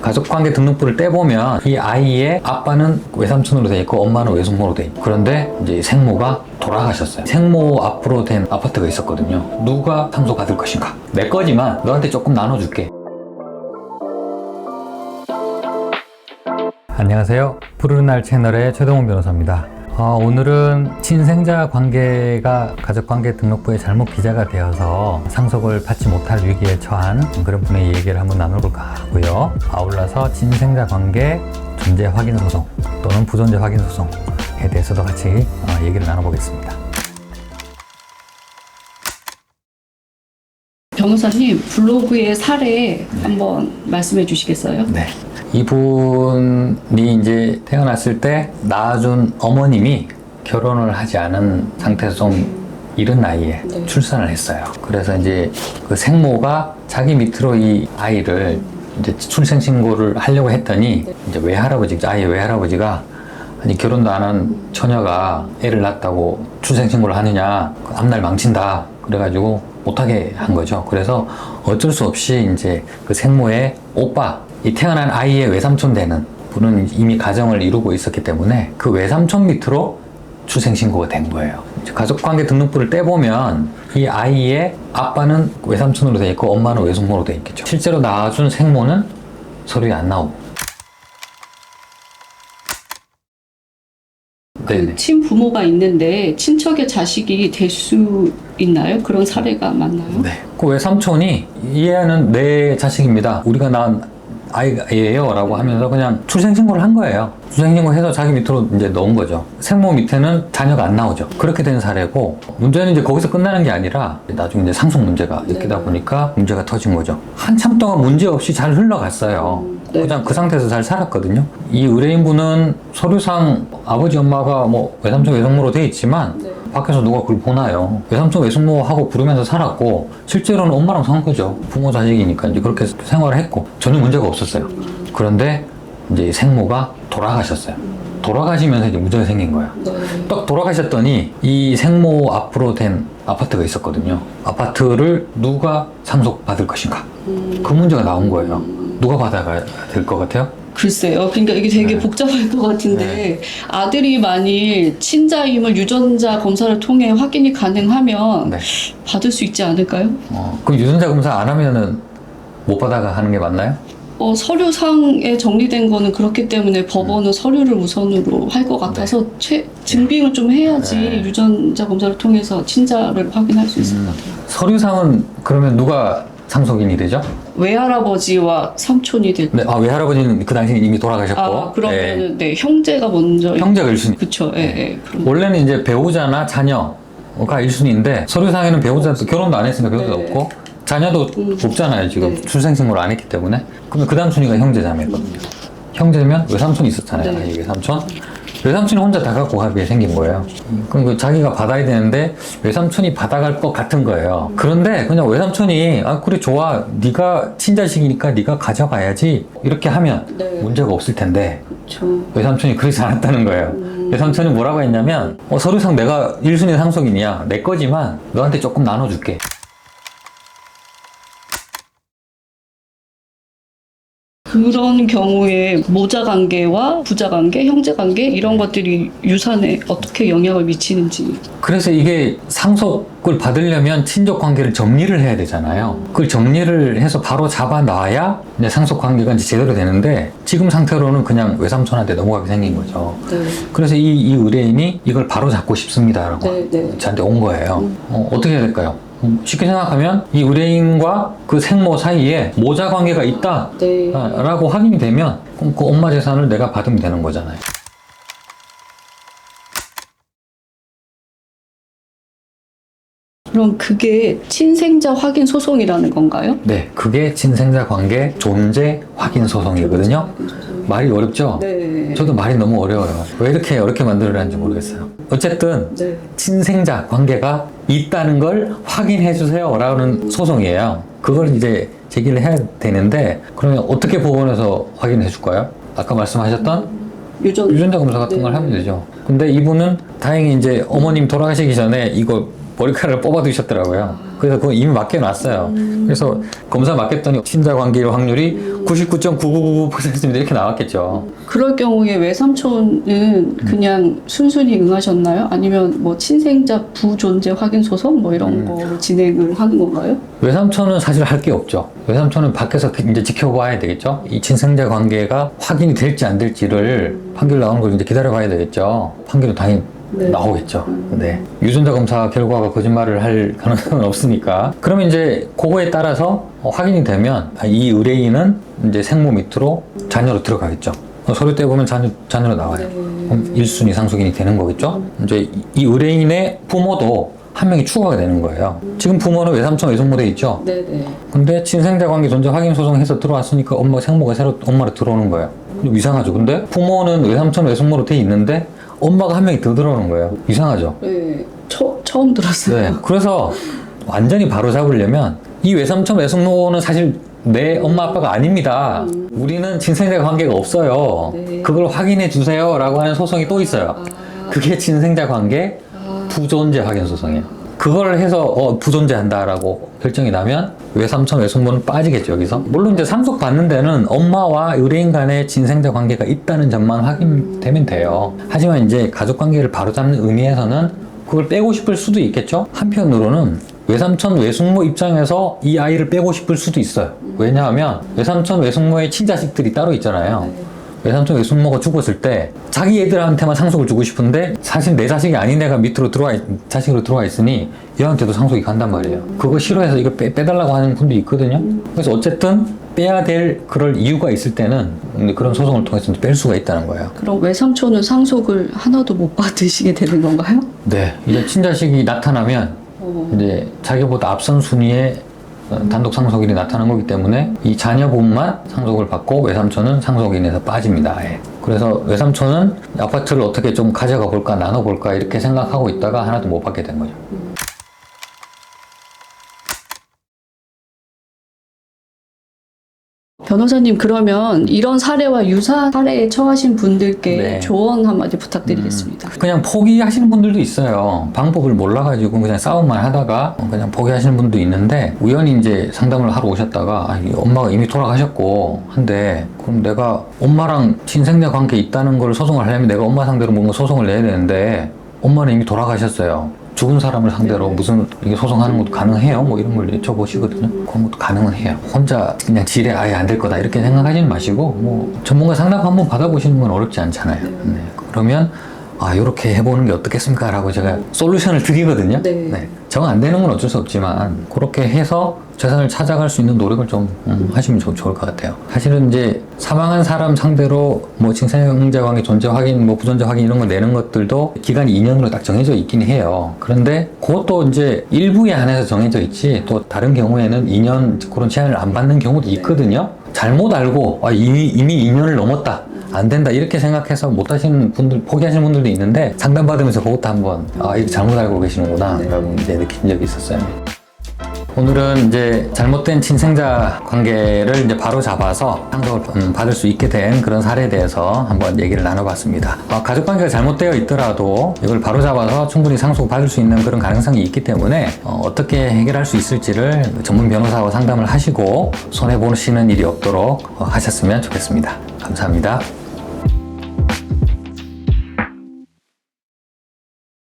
가족관계 등록부를 떼보면 이 아이의 아빠는 외삼촌으로 돼 있고 엄마는 외숙모로 돼 있고, 그런데 이제 생모가 돌아가셨어요. 생모 앞으로 된 아파트가 있었거든요. 누가 상속받을 것인가? 내 거지만 너한테 조금 나눠줄게. 안녕하세요. 푸르른 날 채널의 최동원 변호사입니다. 오늘은 친생자 관계가 가족관계 등록부에 잘못 기재가 되어서 상속을 받지 못할 위기에 처한 그런 분의 얘기를 한번 나눠볼까 하고요. 아울러서 친생자 관계 존재 확인 소송 또는 부존재 확인 소송에 대해서도 같이 얘기를 나눠보겠습니다. 변호사님, 블로그의 사례 한번 말씀해 주시겠어요? 네. 이분이 이제 태어났을 때 낳아준 어머님이 결혼을 하지 않은 상태에서 좀 이른 나이에 출산을 했어요. 그래서 이제 그 생모가 자기 밑으로 이 아이를 이제 출생신고를 하려고 했더니 이제 아이의 외할아버지가 아니 결혼도 안 한 처녀가 애를 낳았다고 출생신고를 하느냐, 앞날 망친다. 그래가지고 못하게 한 거죠. 그래서 어쩔 수 없이 이제 그 생모의 오빠, 이 태어난 아이의 외삼촌 되는 분은 이미 가정을 이루고 있었기 때문에 그 외삼촌 밑으로 출생신고가 된 거예요. 가족관계 등록부를 떼보면 이 아이의 아빠는 외삼촌으로 돼 있고 엄마는 외숙모로 돼 있겠죠. 실제로 낳아준 생모는 서류에 안 나오고. 그 친부모가 있는데 친척의 자식이 될 수 있나요? 그런 사례가 많나요? 네. 그 외삼촌이 이 애는 내 자식입니다. 우리가 낳은 아이예요 라고 하면서 그냥 출생신고를 한 거예요. 출생신고해서 자기 밑으로 이제 넣은 거죠. 생모 밑에는 자녀가 안 나오죠. 그렇게 된 사례고, 문제는 이제 거기서 끝나는 게 아니라 나중에 이제 상속 문제가 있다 보니까 문제가 터진 거죠. 한참 동안 문제 없이 잘 흘러갔어요. 그냥 그 상태에서 잘 살았거든요. 이 의뢰인분은 서류상 아버지 엄마가 뭐 외삼촌 외숙모로 돼 있지만 밖에서 누가 그걸 보나요? 외삼촌 외숙모하고 부르면서 살았고 실제로는 엄마랑 산 거죠. 부모 자식이니까 이제 그렇게 생활을 했고 전혀 문제가 없었어요. 그런데 이제 생모가 돌아가셨어요. 돌아가시면서 이제 문제가 생긴 거예요. 딱 돌아가셨더니 이 생모 앞으로 된 아파트가 있었거든요. 아파트를 누가 상속받을 것인가? 그 문제가 나온 거예요. 누가 받아가야 될 것 같아요? 글쎄요. 그러니까 이게 되게 복잡할 것 같은데 아들이 만일 친자임을 유전자 검사를 통해 확인이 가능하면 받을 수 있지 않을까요? 그럼 유전자 검사 안 하면은 못 받아가 하는 게 맞나요? 서류상에 정리된 거는 그렇기 때문에 법원은 서류를 우선으로 할 것 같아서 증빙을 좀 해야지 유전자 검사를 통해서 친자를 확인할 수 있을 것 같아요. 서류상은 그러면 누가 상속인이 되죠? 외할아버지와 삼촌이 될 네, 외할아버지는 그 당시에 이미 돌아가셨고. 그러면은 형제가 먼저. 형제가 1순위. 그쵸. 원래는 이제 배우자나 자녀가 1순위인데 서류상에는 배우자도 결혼도 안 했으니까 배우자도 없고 자녀도 없잖아요. 지금 출생신고를 안 했기 때문에. 그러면 그 다음 순위가 형제자매거든요. 형제면 외삼촌이 있었잖아요. 아이 외삼촌. 외삼촌이 혼자 다 갖고 가게 생긴 거예요. 그럼 자기가 받아야 되는데 외삼촌이 받아갈 것 같은 거예요. 그런데 그냥 외삼촌이 그래 좋아, 네가 친자식이니까 네가 가져가야지 이렇게 하면 문제가 없을 텐데 외삼촌이 그러지 않았다는 거예요. 외삼촌이 뭐라고 했냐면 서류상 내가 1순위 상속인이야. 내 거지만 너한테 조금 나눠줄게. 그런 경우에 모자 관계와 부자 관계, 형제 관계 이런 것들이 유산에 어떻게 영향을 미치는지. 그래서 이게 상속을 받으려면 친족 관계를 정리를 해야 되잖아요. 그걸 정리를 해서 바로 잡아놔야 이제 상속 관계가 이제 제대로 되는데 지금 상태로는 그냥 외삼촌한테 넘어가게 생긴 거죠. 그래서 이 의뢰인이 이걸 바로 잡고 싶습니다라고 저한테 온 거예요. 어떻게 해야 될까요? 쉽게 생각하면 이 의뢰인과 그 생모 사이에 모자 관계가 있다 라고 확인이 되면 그럼 그 엄마 재산을 내가 받으면 되는 거잖아요. 그럼 그게 친생자 확인 소송이라는 건가요? 네, 그게 친생자 관계 존재 확인 소송이거든요. 말이 어렵죠? 네. 저도 말이 너무 어려워요. 왜 이렇게 어렵게 만들어놨는지 모르겠어요. 어쨌든 친생자 관계가 있다는 걸 확인해 주세요 라는 소송이에요. 그걸 이제 제기를 해야 되는데 그러면 어떻게 법원에서 확인해 줄까요? 아까 말씀하셨던 유전자 검사 같은 걸 하면 되죠. 근데 이분은 다행히 이제 어머님 돌아가시기 전에 이거 머리카락을 뽑아두셨더라고요. 그래서 그거 이미 맡겨놨어요. 그래서 검사 맡겼더니 친자 관계 확률이 99.9999%입니다. 이렇게 나왔겠죠. 그럴 경우에 외삼촌은 그냥 순순히 응하셨나요? 아니면 뭐 친생자 부존재 확인 소송 뭐 이런 거로 진행을 하는 건가요? 외삼촌은 사실 할 게 없죠. 외삼촌은 밖에서 이제 지켜봐야 되겠죠. 이 친생자 관계가 확인이 될지 안 될지를 판결 나오는 걸 이제 기다려봐야 되겠죠. 판결은 당연히 네. 나오겠죠. 네. 유전자 검사 결과가 거짓말을 할 가능성은 없으니까. 그러면 이제 그거에 따라서 확인이 되면 이 의뢰인은 이제 생모 밑으로 자녀로 들어가겠죠. 서류 떼 보면 자녀로 나와요. 그럼 1순위 상속인이 되는 거겠죠. 이제 이 의뢰인의 부모도 한 명이 추가가 되는 거예요. 지금 부모는 외삼촌, 외숙모 돼 있죠. 네네. 근데 친생자 관계 존재 확인 소송해서 들어왔으니까 생모가 새로 엄마로 들어오는 거예요. 좀 이상하죠. 근데 부모는 외삼촌, 외숙모로 돼 있는데 엄마가 한 명이 더 들어오는 거예요. 이상하죠. 네. 처음 들었어요. 네. 그래서 완전히 바로 잡으려면 이 외삼촌, 외숙모는 사실 내 엄마 아빠가 아닙니다. 우리는 친생자 관계가 없어요. 네. 그걸 확인해 주세요 라고 하는 소송이 또 있어요. 그게 친생자 관계 부존재 확인 소송이에요. 그걸 해서 부존재한다라고 결정이 나면 외삼촌, 외숙모는 빠지겠죠, 여기서. 물론 이제 상속받는 데는 엄마와 의뢰인 간의 친생자 관계가 있다는 점만 확인되면 돼요. 하지만 이제 가족 관계를 바로잡는 의미에서는 그걸 빼고 싶을 수도 있겠죠. 한편으로는 외삼촌, 외숙모 입장에서 이 아이를 빼고 싶을 수도 있어요. 왜냐하면 외삼촌, 외숙모의 친자식들이 따로 있잖아요. 외삼촌, 외숙모가 죽었을 때 자기 애들한테만 상속을 주고 싶은데 사실 내 자식이 아닌 애가 밑으로 자식으로 들어와 있으니 얘한테도 상속이 간단 말이에요. 그거 싫어해서 이거 빼달라고 하는 분도 있거든요. 그래서 어쨌든 빼야 될 그럴 이유가 있을 때는 그런 소송을 통해서 뺄 수가 있다는 거예요. 그럼 외삼촌은 상속을 하나도 못 받으시게 되는 건가요? 네. 이제 친자식이 나타나면 이제 자기보다 앞선 순위에 단독 상속인이 나타난 거기 때문에 이 자녀분만 상속을 받고 외삼촌은 상속인에서 빠집니다. 예. 그래서 외삼촌은 아파트를 어떻게 좀 가져가 볼까 나눠 볼까 이렇게 생각하고 있다가 하나도 못 받게 된 거죠. 변호사님, 그러면 이런 사례와 유사한 사례에 처하신 분들께 네. 조언 한마디 부탁드리겠습니다. 그냥 포기하시는 분들도 있어요. 방법을 몰라가지고 그냥 싸움만 하다가 그냥 포기하시는 분도 있는데 우연히 이제 상담을 하러 오셨다가 엄마가 이미 돌아가셨고 한데 그럼 내가 엄마랑 친생자 관계 있다는 걸 소송을 하려면 내가 엄마 상대로 뭔가 소송을 내야 되는데 엄마는 이미 돌아가셨어요. 죽은 사람을 상대로 무슨 이게 소송하는 것도 가능해요? 뭐 이런 걸 여쭤보시거든요. 그런 것도 가능은 해요. 혼자 그냥 지뢰 아예 안 될 거다 이렇게 생각하지는 마시고 뭐 전문가 상담 한번 받아보시는 건 어렵지 않잖아요. 네. 그러면 이렇게 해보는 게 어떻겠습니까? 라고 제가 솔루션을 드리거든요. 네. 정 안 되는 건 어쩔 수 없지만 그렇게 해서 재산을 찾아갈 수 있는 노력을 좀 하시면 좋을 것 같아요. 사실은 이제 사망한 사람 상대로 뭐 친생자 관계 존재 확인, 뭐 부존재 확인 이런 거 내는 것들도 기간이 2년으로 딱 정해져 있긴 해요. 그런데 그것도 이제 일부에 한해서 정해져 있지 또 다른 경우에는 2년 그런 제한을 안 받는 경우도 있거든요. 잘못 알고 이미 2년을 넘었다. 안 된다 이렇게 생각해서 못 하시는 분들, 포기하시는 분들도 있는데 상담받으면서 그것도 한번 이렇게 잘못 알고 계시는구나 라고 이제 느낀 적이 있었어요. 오늘은 이제 잘못된 친생자 관계를 이제 바로 잡아서 상속을 받을 수 있게 된 그런 사례에 대해서 한번 얘기를 나눠봤습니다. 가족 관계가 잘못되어 있더라도 이걸 바로 잡아서 충분히 상속 받을 수 있는 그런 가능성이 있기 때문에 어떻게 해결할 수 있을지를 전문 변호사와 상담을 하시고 손해 보시는 일이 없도록 하셨으면 좋겠습니다. 감사합니다.